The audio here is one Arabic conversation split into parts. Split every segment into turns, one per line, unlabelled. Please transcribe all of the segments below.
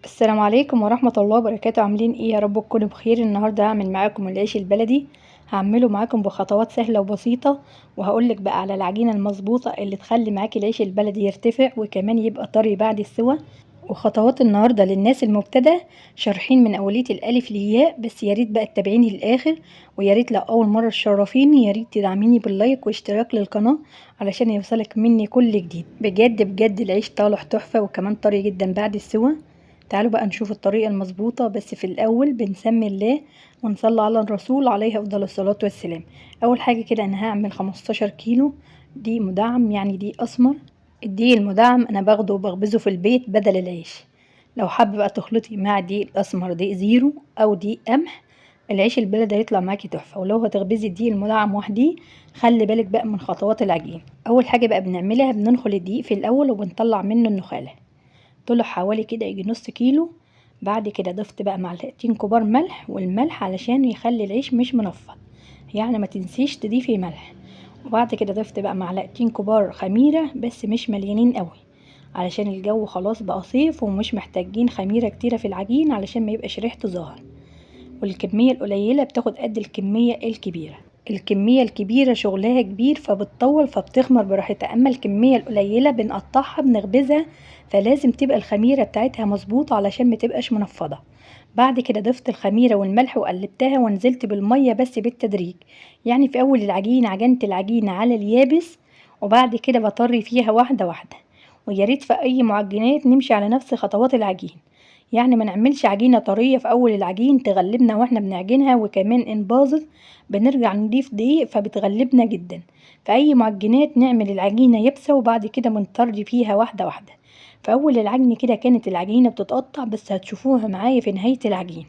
السلام عليكم ورحمة الله وبركاته. عاملين ايه؟ يا رب تكونوا بخير. النهاردة هعمل معاكم العيش البلدي. هعمله معاكم بخطوات سهلة وبسيطة، وهقولك بقى على العجينة المظبوطة اللي تخلي معاكي العيش البلدي يرتفع وكمان يبقى طري بعد السوا. وخطوات النهاردة للناس المبتدئة شارحين من اولية الالف للياء، بس ياريت بقى تتابعيني للاخر. وياريت لو اول مرة تشرفيني ياريت تدعميني باللايك واشتراك للقناة علشان يوصلك مني كل جديد. بجد بجد العيش طالع تحفة وكمان طري جدا بعد السوا. تعالوا بقى نشوف الطريقة المظبوطة، بس في الأول بنسمي الله ونصلي على الرسول عليه أفضل الصلاة والسلام. أول حاجة كده أنا هعمل 15 كيلو دقيق مدعم، يعني دقيق أسمر. الدقيق المدعم أنا باخده وبخبزه في البيت بدل العيش. لو حابة بقى تخلطي مع الدقيق الأسمر دقيق زيرو أو دقيق قمح، العيش البلدي هيطلع معاكي تحفة. ولو هتخبزي الدقيق المدعم وحديه خلي بالك بقى من خطوات العجين. أول حاجة بقى بنعملها بننخل الدقيق في الأول وبنطلع منه النخالة. طلع حوالي كده يجي نص كيلو. بعد كده ضفت بقى معلقتين كبار ملح، والملح علشان يخلي العيش مش منفض، يعني ما تنسيش تضيفي ملح. وبعد كده ضفت بقى معلقتين كبار خميرة بس مش مليانين قوي، علشان الجو خلاص بقى صيف ومش محتاجين خميرة كتيرة في العجين علشان ما يبقاش ريحته ظاهر. والكمية القليلة بتاخد قد الكمية الكبيرة. الكمية الكبيرة شغلها كبير فبتطول فبتخمر براحتها، اما الكمية القليلة بنقطعها بنخبزها، فلازم تبقى الخميرة بتاعتها مظبوطة علشان متبقاش منفضة. بعد كده ضفت الخميرة والملح وقلبتها ونزلت بالمية بس بالتدريج، يعني في اول العجين عجنت العجينة على اليابس، وبعد كده بطري فيها واحدة واحدة. وياريت في اي معجنات نمشي على نفس خطوات العجين، يعني ما نعملش عجينة طرية في اول العجين تغلبنا واحنا بنعجنها، وكمان ان باظت بنرجع نضيف دقيق فبتغلبنا جدا. في اي معجنات نعمل العجينة يابسة وبعد كده بنطري فيها واحدة واحدة. في اول العجن كده كانت العجينة بتتقطع، بس هتشوفوها معايا في نهاية العجين.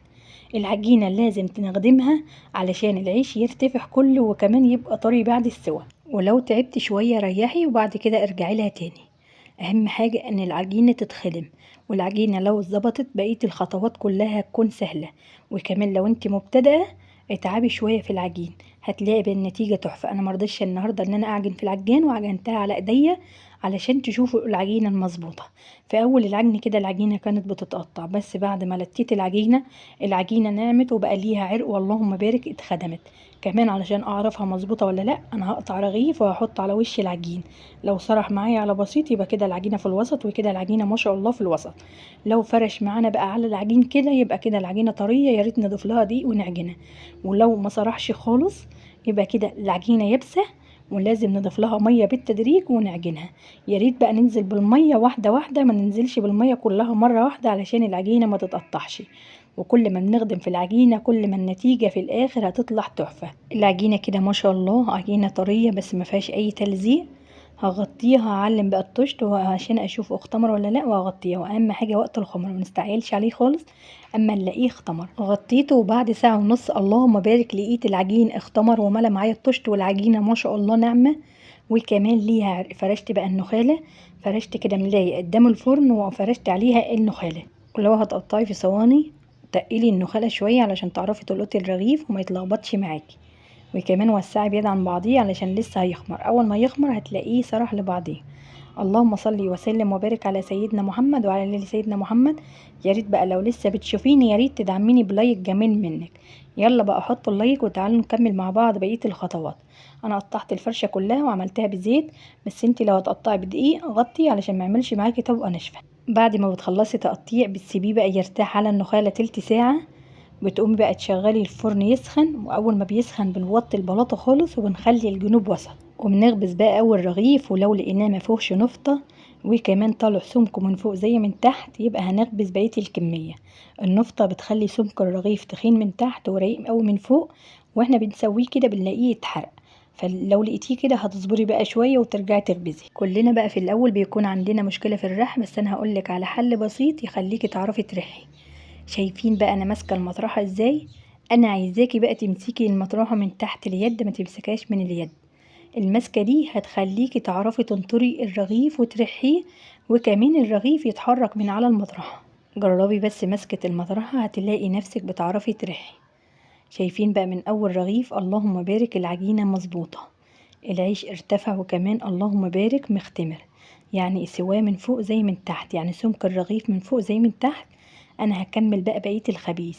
العجينة لازم تنخدمها علشان العيش يرتفع كله وكمان يبقى طري بعد السوا. ولو تعبت شوية ريحي وبعد كده ارجعي لها تاني. اهم حاجة ان العجينة تتخدم، والعجينة لو اتظبطت بقية الخطوات كلها هتكون سهلة. وكمان لو انت مبتدئة اتعبي شوية في العجين هتلاقي بالنتيجة تحفة. انا مرضتش النهاردة ان انا اعجن في العجان وعجنتها على ايديا علشان تشوفوا العجينة المظبوطة. في اول العجن كده العجينة كانت بتتقطع، بس بعد ما لتيت العجينة نعمت وبقى ليها عرق واللهم بارك اتخدمت. كمان علشان اعرفها مظبوطة ولا لا انا هقطع رغيف وهحط على وش العجين. لو سرح معايا على بسيط يبقى كده العجينة في الوسط، وكده العجينة ما شاء الله في الوسط. لو فرش معانا بقى على العجين كده يبقى كده العجينة طرية، يا ريت نضيف لها دقيق ونعجنها. ولو ما سرحش خالص يبقى كده العجينة يابسة ولازم نضيف لها ميه بالتدريج ونعجنها. يا ريت بقى ننزل بالميه واحده واحده، ما ننزلش بالميه كلها مره واحده علشان العجينه ما تتقطعش. وكل ما بنخدم في العجينه كل ما النتيجه في الاخر هتطلع تحفه. العجينه كده ما شاء الله عجينه طريه بس ما فيهاش اي تلزيق. هغطيها هعلم بقى الطشت عشان اشوف اختمر ولا لا، وهغطيها. واهم حاجه وقت الخمر ما نستعجلش عليه خالص، اما نلاقيه اختمر غطيته. وبعد ساعه ونص اللهم بارك لقيت العجين اختمر وملا معايا الطشت، والعجينه ما شاء الله ناعمه وكمان ليها عرق. فرشت بقى النخاله، فرشت كده ملايه قدام الفرن وفرشت عليها النخاله. ولو هتقطعي في صواني تقلي النخاله شويه علشان تعرفي تلقطي الرغيف وما يتلخبطش معاكي. وكمان وسعي بيد عن بعضيه علشان لسه هيخمر، اول ما يخمر هتلاقيه سرح لبعضيه. اللهم صل وسلم وبارك على سيدنا محمد وعلى ال سيدنا محمد. يا ريت بقى لو لسه بتشوفيني يا ريت تدعميني بلايك جميل منك. يلا بقى حطوا اللايك وتعالوا نكمل مع بعض بقيه الخطوات. انا قطعت الفرشه كلها وعملتها بزيت، بس انتي لو هتقطعي بدقيق غطي علشان ما يعملش معاكي طبقه ناشفه. بعد ما بتخلصي تقطيع بتسيبيه بقى يرتاح على النخاله تلت ساعه. بتقومي بقى تشغلي الفرن يسخن، واول ما بيسخن بنوطي البلاطه خالص وبنخلي الجنوب وسط، وبنخبز بقى اول رغيف. ولو لقيناه مفيهوش نفطه وكمان طالع سمكه من فوق زي من تحت يبقى هنخبز بقيه الكميه. النفطه بتخلي سمك الرغيف تخين من تحت ورقيق قوي من فوق، واحنا بنسويه كده بنلاقيه يتحرق. فلو لقيتيه كده هتصبري بقى شويه وترجعي تخبزي. كلنا بقى في الاول بيكون عندنا مشكله في الرحم، بس انا هقولك على حل بسيط يخليكي تعرفي ترحي. شايفين بقى انا ماسكه المطرحه ازاي؟ انا عايزاكي بقى تمسكي المطرحه من تحت اليد، ما تمسكهاش من اليد. المسكه دي هتخليكي تعرفي تنطري الرغيف وترحيه، وكمان الرغيف يتحرك من على المطرحه. جربي بس مسكه المطرحه هتلاقي نفسك بتعرفي ترحي. شايفين بقى من اول رغيف اللهم بارك العجينه مظبوطه، العيش ارتفع وكمان اللهم بارك مختمر، يعني سواه من فوق زي من تحت، يعني سمك الرغيف من فوق زي من تحت. انا هكمل بقى بقية الخبيث.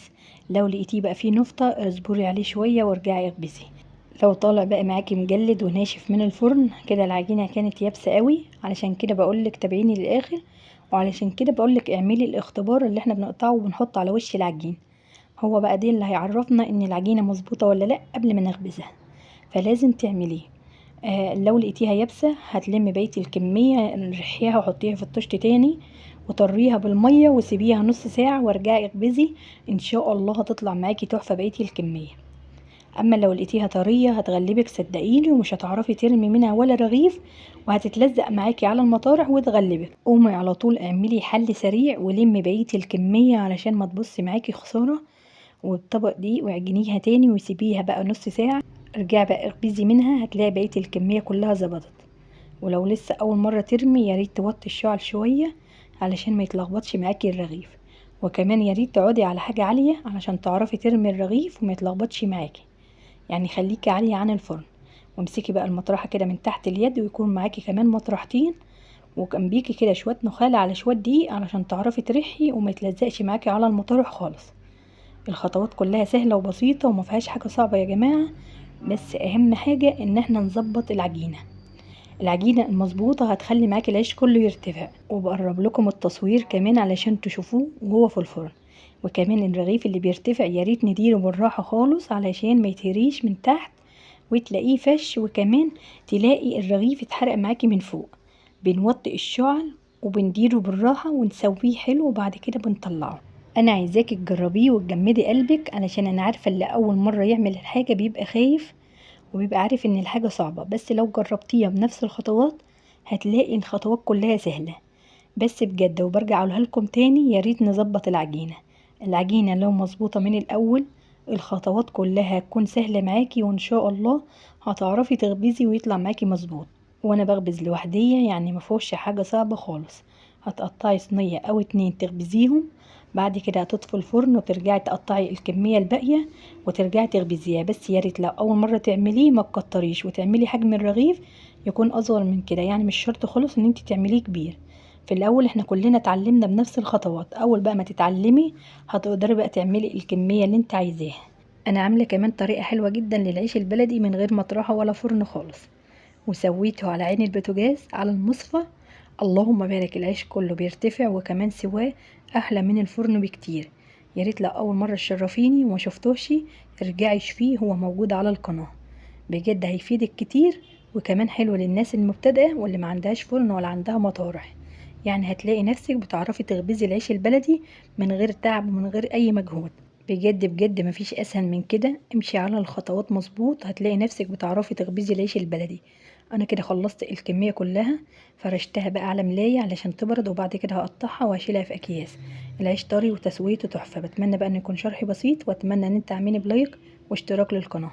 لو لقيتيه بقى فيه نفطة اصبري عليه شوية وارجعي اخبزي. لو طالع بقى معاكي مجلد وناشف من الفرن كده العجينة كانت يابسة قوي، علشان كده بقولك تابعيني للاخر، وعلشان كده بقولك اعملي الاختبار اللي احنا بنقطعه وبنحطه على وش العجين. هو بقى ده اللي هيعرفنا ان العجينة مظبوطة ولا لا قبل ما نخبزها، فلازم تعمليه. لو لقيتيها يابسة هتلمي بقية الكمية، رحيها وحطيها في الطشت تاني وطريها بالمية وسيبيها نص ساعة وارجعي اخبزي، ان شاء الله هتطلع معاكي تحفة بقية الكمية. اما لو لقيتيها طرية هتغلبك صدقيني، ومش هتعرفي ترمي منها ولا رغيف، وهتتلزق معاكي على المطارح وتغلبك. قومي على طول اعملي حل سريع ولمي بقية الكمية علشان ما تبصي معاكي خسارة، والطبق دي واعجنيها تاني وسيبيها بقى نص ساعة. ارجعي بقى اخبزي منها هتلاقي بقية الكمية كلها ظبطت. ولو لسه اول مرة ترمي ياريت توطي الشعل شوية علشان ما يتلخبطش معاكي الرغيف، وكمان ياريت تقعدي على حاجة عالية علشان تعرفي ترمي الرغيف وما يتلخبطش معاكي، يعني خليكي عالية عن الفرن. وامسكي بقى المطرحة كده من تحت اليد ويكون معاكي كمان مطرحتين، وجنبيكي كده شوية نخالة على شوية دقيق علشان تعرفي ترحي وما يتلزقش معاكي على المطارح خالص. الخطوات كلها سهلة وبسيطة وما فيهاش حاجة صعبة يا جماعة، بس اهم حاجة ان احنا نظبط العجينة. العجينة المظبوطة هتخلي معاكي العيش كله يرتفع، وبقرب لكم التصوير كمان علشان تشوفوه وهو في الفرن. وكمان الرغيف اللي بيرتفع ياريت نديره بالراحة خالص علشان ما يتهريش من تحت وتلاقيه فش، وكمان تلاقي الرغيف اتحرق معاكي من فوق. بنوطي الشعل وبنديره بالراحة ونسويه حلو وبعد كده بنطلعه. انا عايزاكي تجربيه وتجمدي قلبك، علشان انا عارفة اللي اول مرة يعمل الحاجة بيبقى خايف وبيبقى عارف ان الحاجة صعبة، بس لو جربتيها بنفس الخطوات هتلاقي الخطوات كلها سهلة. بس بجد وبرجع اقولها لكم تاني، ياريت نظبط العجينة. العجينة لو مظبوطة من الاول الخطوات كلها هتكون سهلة معاكي، وان شاء الله هتعرفي تخبزي ويطلع معاكي مظبوط. وانا بخبز لوحدية يعني مفيهوش حاجة صعبة خالص. هتقطعي صينية او اتنين تخبزيهم، بعد كده هتطفي الفرن وترجعي تقطعي الكمية الباقية وترجعي تخبزيها. بس يا ريت لو اول مرة تعمليه ما تكتريش وتعملي حجم الرغيف يكون اصغر من كده، يعني مش شرط خالص ان انت تعمليه كبير. في الاول احنا كلنا اتعلمنا بنفس الخطوات، اول بقى ما تتعلمي هتقدري بقى تعملي الكمية اللي انت عايزاها. انا عاملة كمان طريقة حلوة جدا للعيش البلدي من غير مطرحة ولا فرن خالص، وسويته على عين البوتاجاز على المصفى. اللهم بارك، العيش كله بيرتفع وكمان سواه احلى من الفرن بكتير. يا ريت لو اول مره تشرفيني وما شفتوش ارجعي شفيه، هو موجود على القناه. بجد هيفيدك كتير، وكمان حلو للناس المبتدئه واللي ما عندهاش فرن ولا عندها مطارح. يعني هتلاقي نفسك بتعرفي تخبزي العيش البلدي من غير تعب ومن غير اي مجهود. بجد بجد مفيش اسهل من كده، امشي على الخطوات مظبوط هتلاقي نفسك بتعرفي تخبزي العيش البلدي. انا كده خلصت الكميه كلها، فرشتها بقى على ملاية علشان تبرد، وبعد كده هقطعها وهشيلها في اكياس. العيش طري وتسويته تحفه. بتمنى بقى ان يكون شرحي بسيط، واتمنى ان انت تعملي بلايك واشتراك للقناه.